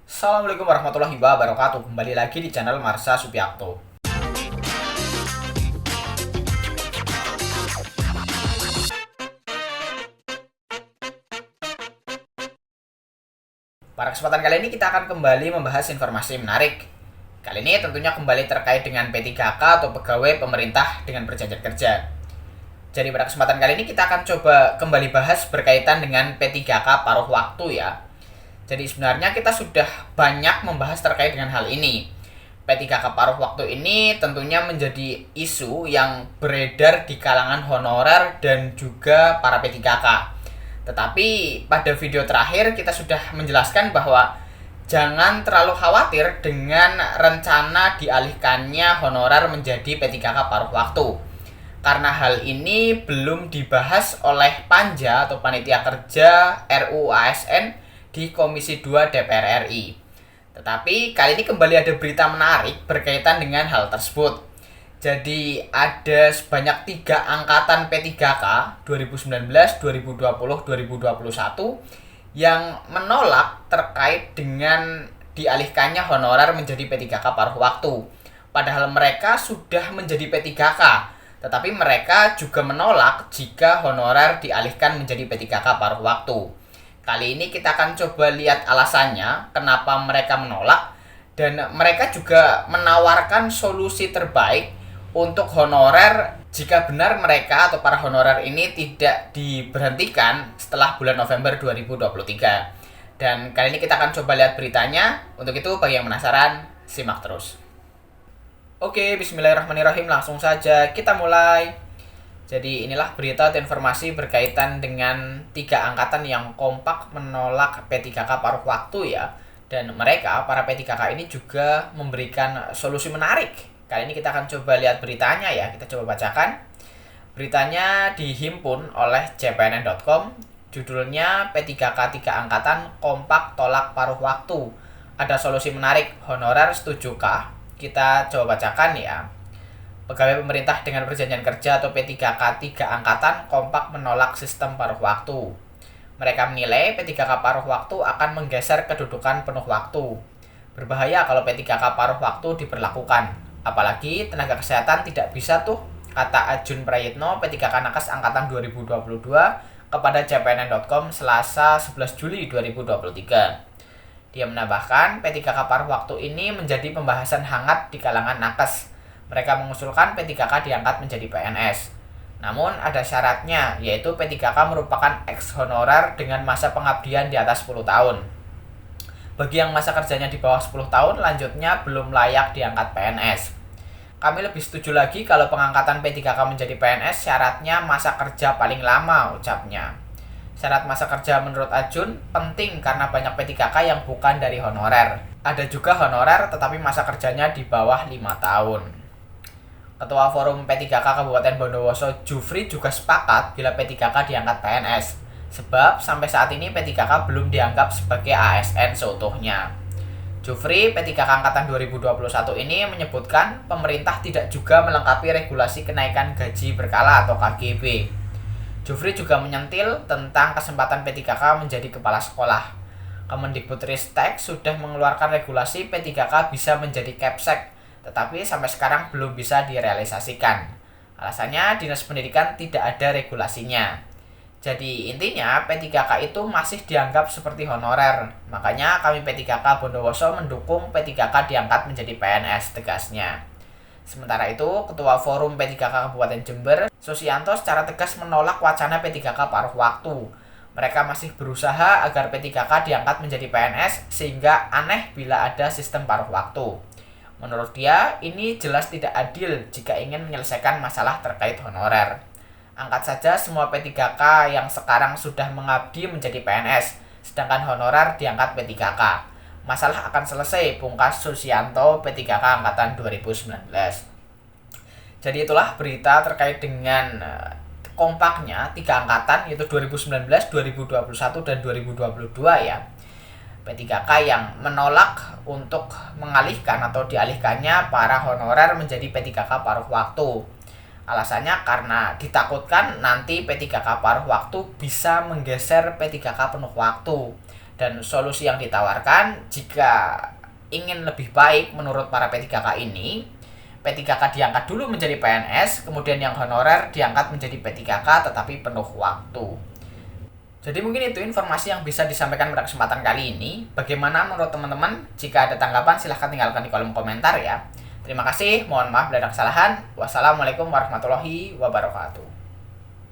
Assalamualaikum warahmatullahi wabarakatuh. Kembali lagi di channel Marsha Supiakto. Pada kesempatan kali ini kita akan kembali membahas informasi menarik. Kali ini tentunya kembali terkait dengan P3K atau pegawai pemerintah dengan perjanjian kerja. Jadi pada kesempatan kali ini kita akan coba kembali bahas berkaitan dengan P3K paruh waktu ya. Jadi sebenarnya kita sudah banyak membahas terkait dengan hal ini. P3K paruh waktu ini tentunya menjadi isu yang beredar di kalangan honorer dan juga para P3K. Tetapi pada video terakhir kita sudah menjelaskan bahwa jangan terlalu khawatir dengan rencana dialihkannya honorer menjadi P3K paruh waktu. Karena hal ini belum dibahas oleh Panja atau Panitia Kerja RUU ASN di Komisi 2 DPR RI. Tetapi kali ini kembali ada berita menarik berkaitan dengan hal tersebut. Jadi ada sebanyak 3 angkatan P3K 2019, 2020, 2021 yang menolak terkait dengan dialihkannya honorer menjadi P3K paruh waktu. Padahal mereka sudah menjadi P3K, tetapi mereka juga menolak jika honorer dialihkan menjadi P3K paruh waktu. Kali ini kita akan coba lihat alasannya kenapa mereka menolak, dan mereka juga menawarkan solusi terbaik untuk honorer jika benar mereka atau para honorer ini tidak diberhentikan setelah bulan November 2023. Dan kali ini kita akan coba lihat beritanya. Untuk itu bagi yang penasaran, simak terus. Oke, bismillahirrahmanirrahim, langsung saja kita mulai. Jadi inilah berita atau informasi berkaitan dengan 3 angkatan yang kompak menolak P3K paruh waktu ya. Dan mereka, para P3K ini juga memberikan solusi menarik. Kali ini kita akan coba lihat beritanya ya, kita coba bacakan. Beritanya dihimpun oleh cpnn.com. Judulnya P3K 3 angkatan kompak tolak paruh waktu. Ada solusi menarik, honorer setujukah? Kita coba bacakan ya. Pegawai pemerintah dengan perjanjian kerja atau P3K 3 angkatan kompak menolak sistem paruh waktu. Mereka menilai P3K paruh waktu akan menggeser kedudukan penuh waktu. Berbahaya kalau P3K paruh waktu diberlakukan. Apalagi tenaga kesehatan tidak bisa tuh, kata Ajun Prayitno, P3K Nakes Angkatan 2022 kepada cpnn.com Selasa 11 Juli 2023. Dia menambahkan, P3K paruh waktu ini menjadi pembahasan hangat di kalangan nakes. Mereka mengusulkan P3K diangkat menjadi PNS. Namun ada syaratnya, yaitu P3K merupakan ex-honorer dengan masa pengabdian di atas 10 tahun. Bagi yang masa kerjanya di bawah 10 tahun, lanjutnya belum layak diangkat PNS. Kami lebih setuju lagi kalau pengangkatan P3K menjadi PNS syaratnya masa kerja paling lama, ucapnya. Syarat masa kerja menurut Ajun penting karena banyak P3K yang bukan dari honorer. Ada juga honorer tetapi masa kerjanya di bawah 5 tahun. Ketua Forum P3K Kabupaten Bondowoso Jufri juga sepakat bila P3K diangkat PNS. Sebab sampai saat ini P3K belum dianggap sebagai ASN seutuhnya. Jufri, P3K Angkatan 2021 ini menyebutkan pemerintah tidak juga melengkapi regulasi kenaikan gaji berkala atau KGB. Jufri juga menyentil tentang kesempatan P3K menjadi kepala sekolah. Kemendikbudristek sudah mengeluarkan regulasi P3K bisa menjadi Kepsek, tetapi sampai sekarang belum bisa direalisasikan. Alasannya Dinas Pendidikan tidak ada regulasinya. Jadi intinya P3K itu masih dianggap seperti honorer. Makanya kami P3K Bondowoso mendukung P3K diangkat menjadi PNS, tegasnya. Sementara itu, Ketua Forum P3K Kabupaten Jember, Susianto, secara tegas menolak wacana P3K paruh waktu. Mereka masih berusaha agar P3K diangkat menjadi PNS sehingga aneh bila ada sistem paruh waktu. Menurut dia, ini jelas tidak adil jika ingin menyelesaikan masalah terkait honorer. Angkat saja semua P3K yang sekarang sudah mengabdi menjadi PNS, sedangkan honorer diangkat P3K. Masalah akan selesai, pungkas Susianto, P3K Angkatan 2019. Jadi itulah berita terkait dengan kompaknya 3 angkatan, yaitu 2019, 2021, dan 2022 ya. P3K yang menolak untuk mengalihkan atau dialihkannya para honorer menjadi P3K paruh waktu. Alasannya karena ditakutkan nanti P3K paruh waktu bisa menggeser P3K penuh waktu. Dan solusi yang ditawarkan jika ingin lebih baik menurut para P3K ini, P3K diangkat dulu menjadi PNS, kemudian yang honorer diangkat menjadi P3K tetapi penuh waktu. Jadi mungkin itu informasi yang bisa disampaikan pada kesempatan kali ini. Bagaimana menurut teman-teman? Jika ada tanggapan silahkan tinggalkan di kolom komentar ya. Terima kasih, mohon maaf bila ada kesalahan. Wassalamualaikum warahmatullahi wabarakatuh.